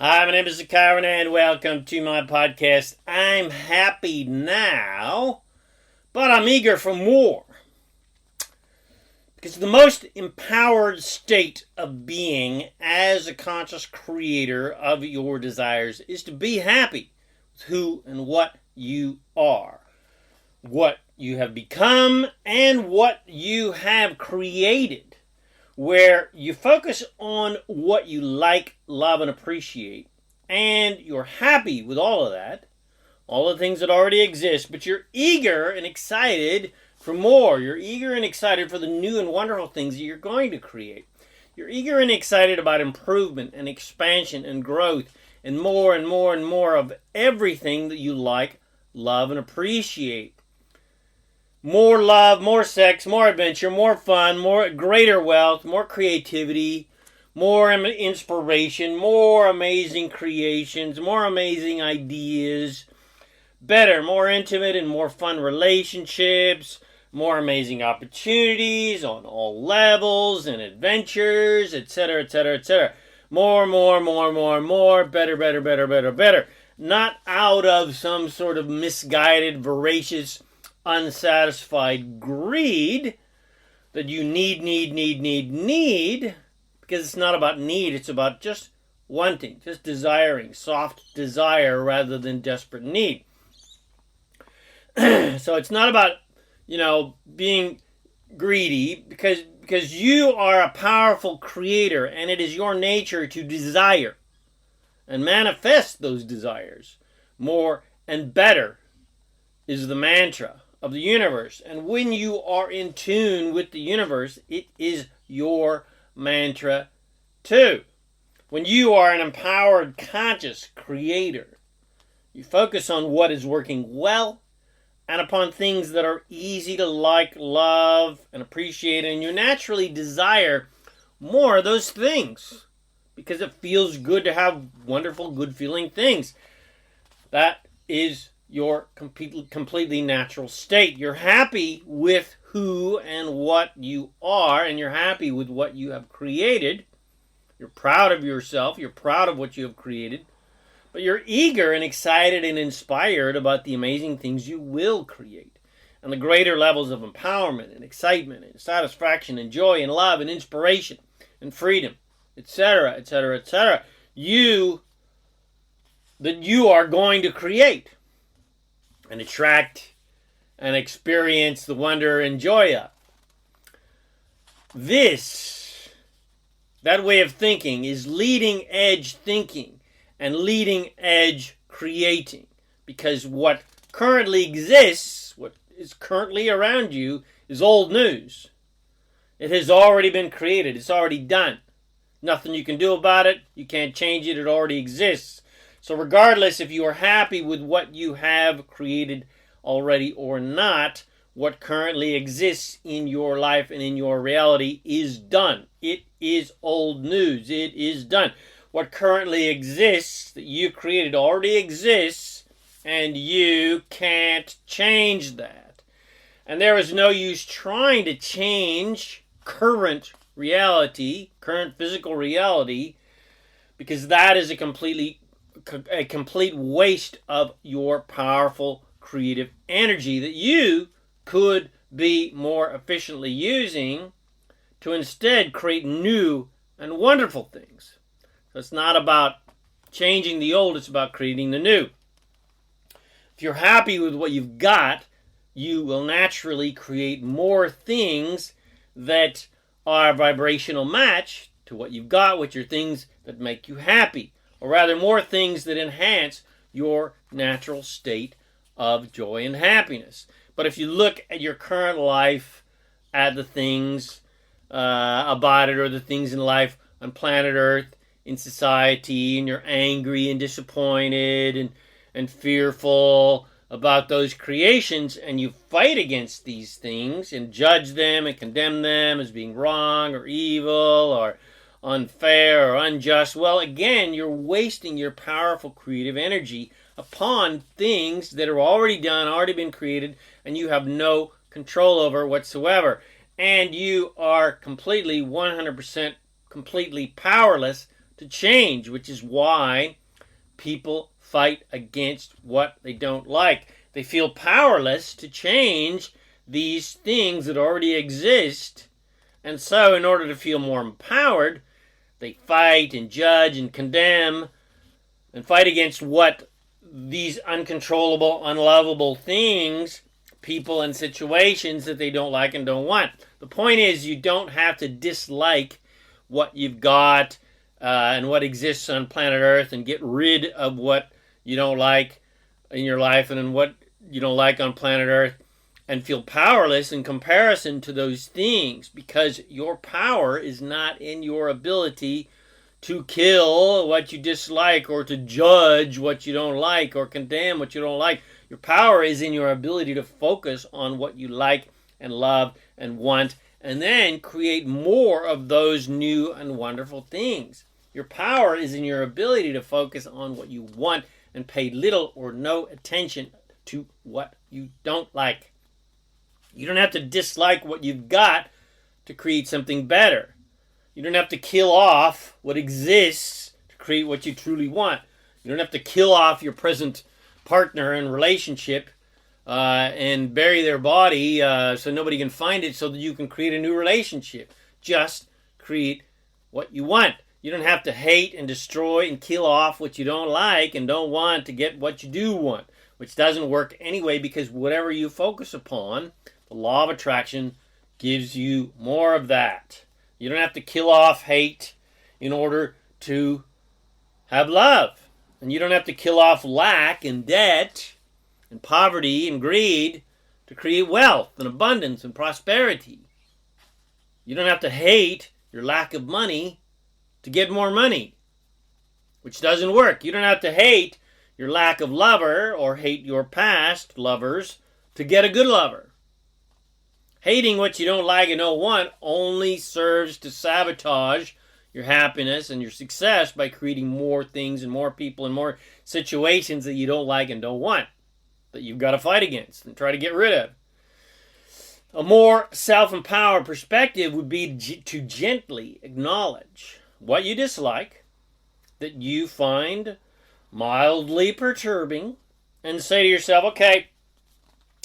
Hi, my name is ZaKaiRan and welcome to my podcast. I'm happy now, but I'm eager for more. Because the most empowered state of being as a conscious creator of your desires is to be happy with who and what you are, what you have become, and what you have created. Where you focus on what you like, love, and appreciate, and you're happy with all of that, all the things that already exist, but you're eager and excited for more. You're eager and excited for the new and wonderful things that you're going to create. You're eager and excited about improvement and expansion and growth and more and more and more of everything that you like, love, and appreciate. More love, more sex, more adventure, more fun, more greater wealth, more creativity, more inspiration, more amazing creations, more amazing ideas, better, more intimate and more fun relationships, more amazing opportunities on all levels and adventures, etc., etc., etc. More, better. Not out of some sort of misguided, voracious, unsatisfied greed that you need, because it's not about need, it's about just wanting, just desiring, soft desire rather than desperate need. So it's not about, being greedy because you are a powerful creator and it is your nature to desire and manifest those desires. More and better is the mantra of the universe. And when you are in tune with the universe, it is your mantra too. When you are an empowered, conscious creator, you focus on what is working well and upon things that are easy to like, love, and appreciate, and you naturally desire more of those things because it feels good to have wonderful, good-feeling things. That is your completely natural state. You're happy with who and what you are, and you're happy with what you have created. You're proud of yourself. You're proud of what you have created. But you're eager and excited and inspired about the amazing things you will create and the greater levels of empowerment and excitement and satisfaction and joy and love and inspiration and freedom, etc., etc., etc. That you are going to create and attract and experience the wonder and joy of. That way of thinking is leading edge thinking and leading edge creating. Because what currently exists, what is currently around you, is old news. It has already been created. It's already done. Nothing you can do about it. You can't change it. It already exists. So regardless if you are happy with what you have created already or not, what currently exists in your life and in your reality is done. It is old news. It is done. What currently exists that you created already exists, and you can't change that. And there is no use trying to change current reality, current physical reality, because that is a complete waste of your powerful creative energy that you could be more efficiently using to instead create new and wonderful things. So it's not about changing the old, it's about creating the new. If you're happy with what you've got, you will naturally create more things that are a vibrational match to what you've got, which are things that make you happy. Or rather, more things that enhance your natural state of joy and happiness. But if you look at your current life, at the things about it, or the things in life on planet Earth, in society, and you're angry and disappointed and fearful about those creations, and you fight against these things and judge them and condemn them as being wrong or evil or unfair or unjust, well, again, you're wasting your powerful creative energy upon things that are already done, already been created, and you have no control over whatsoever. And you are completely, 100% completely powerless to change, which is why people fight against what they don't like. They feel powerless to change these things that already exist. And so in order to feel more empowered, they fight and judge and condemn and fight against what these uncontrollable, unlovable things, people and situations that they don't like and don't want. The point is, you don't have to dislike what you've got and what exists on planet Earth and get rid of what you don't like in your life and what you don't like on planet Earth and feel powerless in comparison to those things, because your power is not in your ability to kill what you dislike or to judge what you don't like or condemn what you don't like. Your power is in your ability to focus on what you like and love and want, and then create more of those new and wonderful things. Your power is in your ability to focus on what you want and pay little or no attention to what you don't like. You don't have to dislike what you've got to create something better. You don't have to kill off what exists to create what you truly want. You don't have to kill off your present partner and relationship and bury their body so nobody can find it so that you can create a new relationship. Just create what you want. You don't have to hate and destroy and kill off what you don't like and don't want to get what you do want, which doesn't work anyway, because whatever you focus upon, the law of attraction gives you more of that. You don't have to kill off hate in order to have love. And you don't have to kill off lack and debt and poverty and greed to create wealth and abundance and prosperity. You don't have to hate your lack of money to get more money, which doesn't work. You don't have to hate your lack of lover or hate your past lovers to get a good lover. Hating what you don't like and don't want only serves to sabotage your happiness and your success by creating more things and more people and more situations that you don't like and don't want, that you've got to fight against and try to get rid of. A more self-empowered perspective would be to gently acknowledge what you dislike, that you find mildly perturbing, and say to yourself, okay,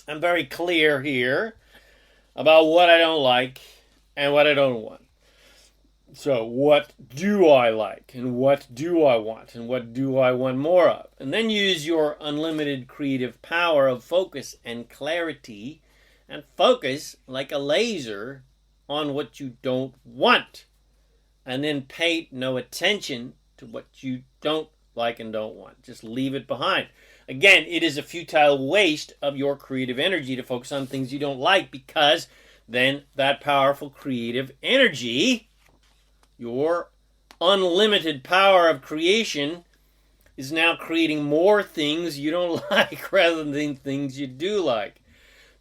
I'm very clear here about what I don't like and what I don't want. So what do I like and what do I want and what do I want more of? And then use your unlimited creative power of focus and clarity and focus like a laser on what you don't want. And then pay no attention to what you don't like and don't want. Just leave it behind. Again, it is a futile waste of your creative energy to focus on things you don't like, because then that powerful creative energy, your unlimited power of creation, is now creating more things you don't like rather than things you do like.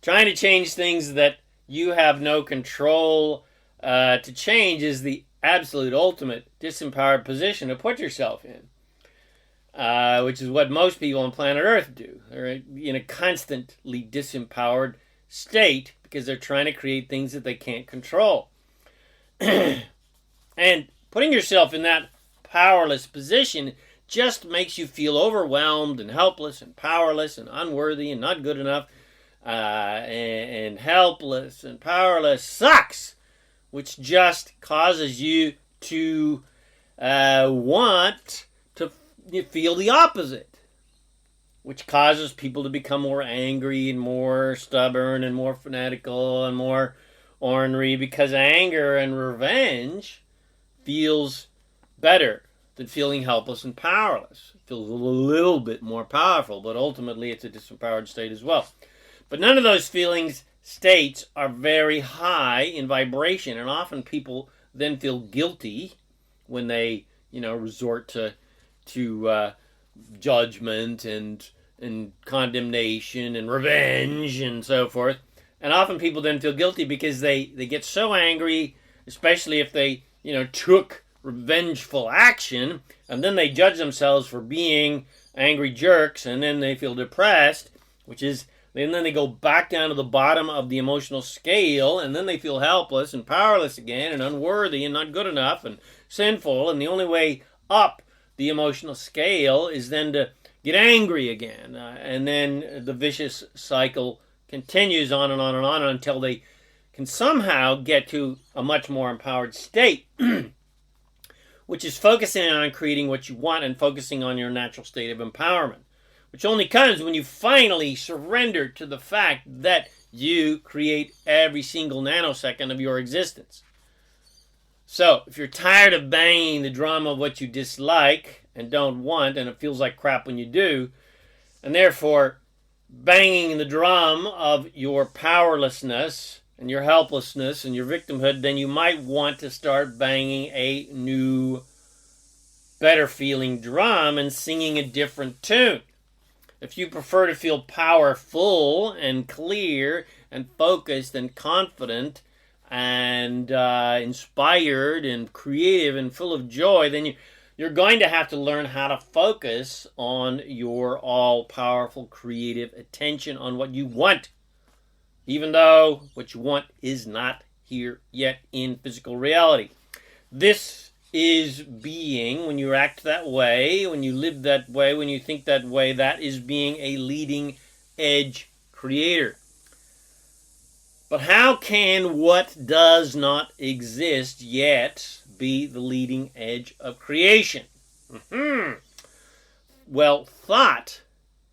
Trying to change things that you have no control to change is the absolute ultimate disempowered position to put yourself in. Which is what most people on planet Earth do. They're in a constantly disempowered state because they're trying to create things that they can't control. And putting yourself in that powerless position just makes you feel overwhelmed and helpless and powerless and unworthy and not good enough. And helpless and powerless sucks, which just causes you to want to feel the opposite, which causes people to become more angry and more stubborn and more fanatical and more ornery, because anger and revenge feels better than feeling helpless and powerless. It feels a little bit more powerful, but ultimately it's a disempowered state as well. But none of those states are very high in vibration, and often people then feel guilty when they, resort to judgment and condemnation and revenge and so forth. And often people then feel guilty because they get so angry, especially if they, took revengeful action, and then they judge themselves for being angry jerks, and then they feel depressed, and then they go back down to the bottom of the emotional scale, and then they feel helpless and powerless again and unworthy and not good enough and sinful. And the only way up the emotional scale is then to get angry again. And then the vicious cycle continues on and on and on until they can somehow get to a much more empowered state, which is focusing on creating what you want and focusing on your natural state of empowerment, which only comes when you finally surrender to the fact that you create every single nanosecond of your existence. So, if you're tired of banging the drum of what you dislike and don't want, and it feels like crap when you do, and therefore banging the drum of your powerlessness and your helplessness and your victimhood, then you might want to start banging a new, better feeling drum and singing a different tune. If you prefer to feel powerful and clear and focused and confident and inspired and creative and full of joy, then you're going to have to learn how to focus on your all-powerful creative attention on what you want, even though what you want is not here yet in physical reality. This is being, when you act that way, when you live that way, when you think that way, that is being a leading edge creator. But how can what does not exist yet be the leading edge of creation? Well, thought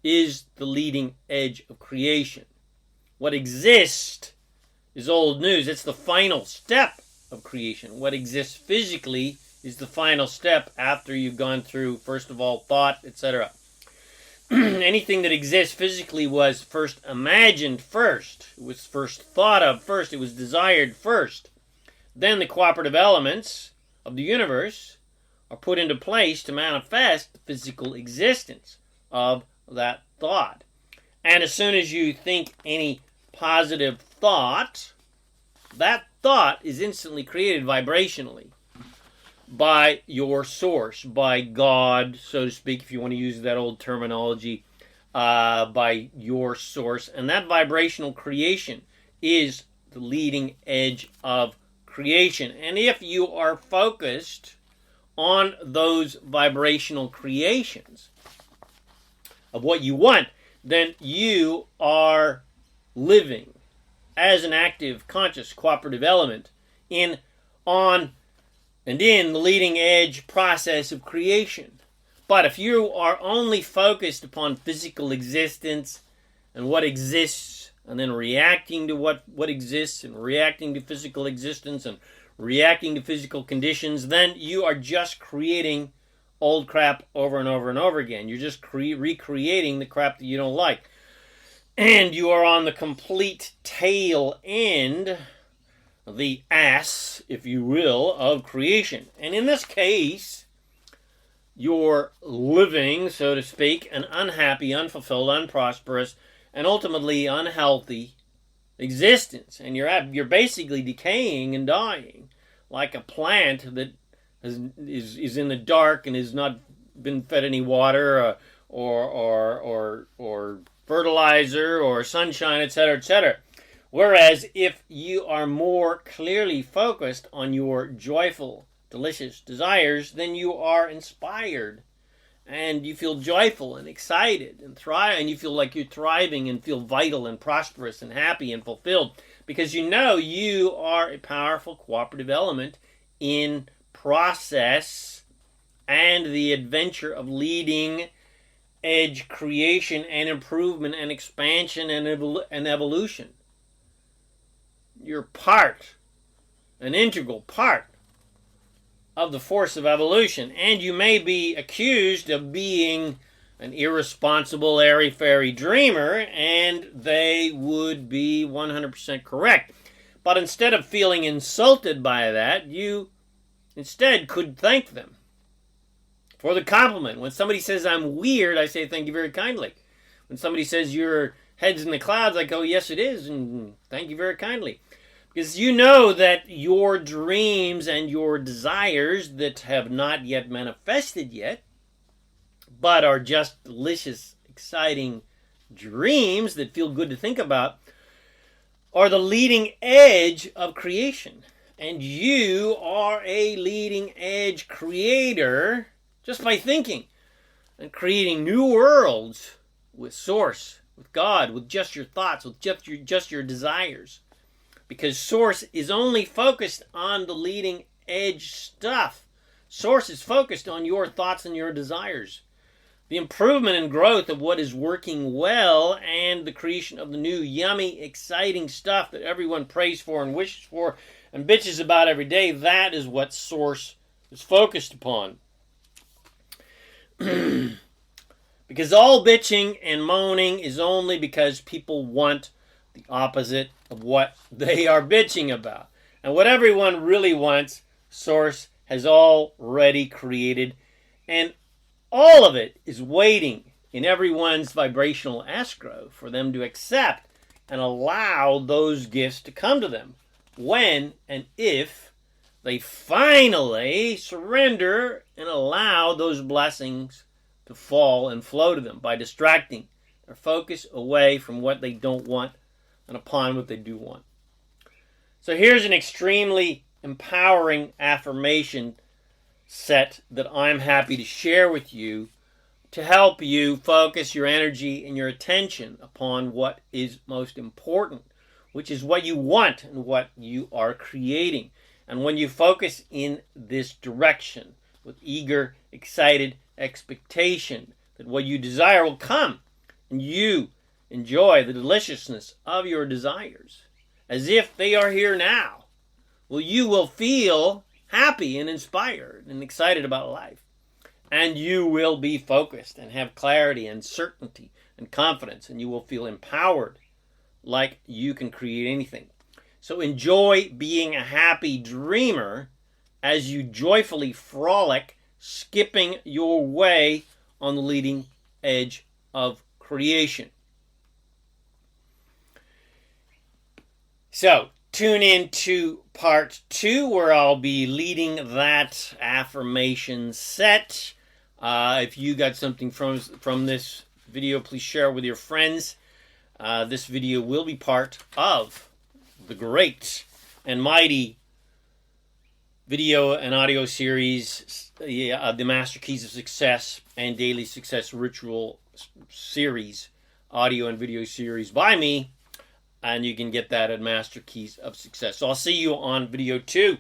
is the leading edge of creation. What exists is old news. It's the final step of creation. What exists physically is the final step after you've gone through, first of all, thought, etc. Anything that exists physically was first imagined first. It was first thought of first. It was desired first. Then the cooperative elements of the universe are put into place to manifest the physical existence of that thought. And as soon as you think any positive thought, that thought is instantly created vibrationally by your source, by God, so to speak, if you want to use that old terminology, by your source. And that vibrational creation is the leading edge of creation. And if you are focused on those vibrational creations of what you want, then you are living as an active, conscious, cooperative element in the leading edge process of creation. But if you are only focused upon physical existence and what exists, and then reacting to what exists, and reacting to physical existence, and reacting to physical conditions, then you are just creating old crap over and over and over again. You're just recreating the crap that you don't like. And you are on the complete tail end, the ass, if you will, of creation. And in this case, you're living, so to speak, an unhappy, unfulfilled, unprosperous, and ultimately unhealthy existence. And you're basically decaying and dying like a plant that is in the dark and has not been fed any water or fertilizer or sunshine, etc., etc. Whereas if you are more clearly focused on your joyful, delicious desires, then you are inspired and you feel joyful and excited and thrive, and you feel like you're thriving and feel vital and prosperous and happy and fulfilled because you know you are a powerful cooperative element in process and the adventure of leading edge creation and improvement and expansion and evolution. You're an integral part of the force of evolution. And you may be accused of being an irresponsible, airy-fairy dreamer, and they would be 100% correct. But instead of feeling insulted by that, you instead could thank them for the compliment. When somebody says I'm weird, I say thank you very kindly. When somebody says your head's in the clouds, I go yes it is, and thank you very kindly. Because you know that your dreams and your desires that have not yet manifested yet, but are just delicious, exciting dreams that feel good to think about, are the leading edge of creation. And you are a leading edge creator just by thinking and creating new worlds with Source, with God, with just your thoughts, with just your desires. Because Source is only focused on the leading edge stuff. Source is focused on your thoughts and your desires. The improvement and growth of what is working well and the creation of the new, yummy, exciting stuff that everyone prays for and wishes for and bitches about every day, that is what Source is focused upon. Because all bitching and moaning is only because people want the opposite of what they are bitching about. And what everyone really wants, Source has already created. And all of it is waiting in everyone's vibrational escrow for them to accept and allow those gifts to come to them when and if they finally surrender and allow those blessings to fall and flow to them by distracting their focus away from what they don't want and upon what they do want. So here's an extremely empowering affirmation set that I'm happy to share with you to help you focus your energy and your attention upon what is most important, which is what you want and what you are creating. And when you focus in this direction with eager, excited expectation that what you desire will come, and you enjoy the deliciousness of your desires as if they are here now, well, you will feel happy and inspired and excited about life. And you will be focused and have clarity and certainty and confidence, and you will feel empowered like you can create anything. So enjoy being a happy dreamer as you joyfully frolic, skipping your way on the leading edge of creation. So, tune in to part 2 where I'll be leading that affirmation set. If you got something from this video, please share it with your friends. This video will be part of the great and mighty video and audio series, the Master Keys of Success and Daily Success Ritual series, audio and video series by me. And you can get that at Master Keys of Success. So I'll see you on video 2.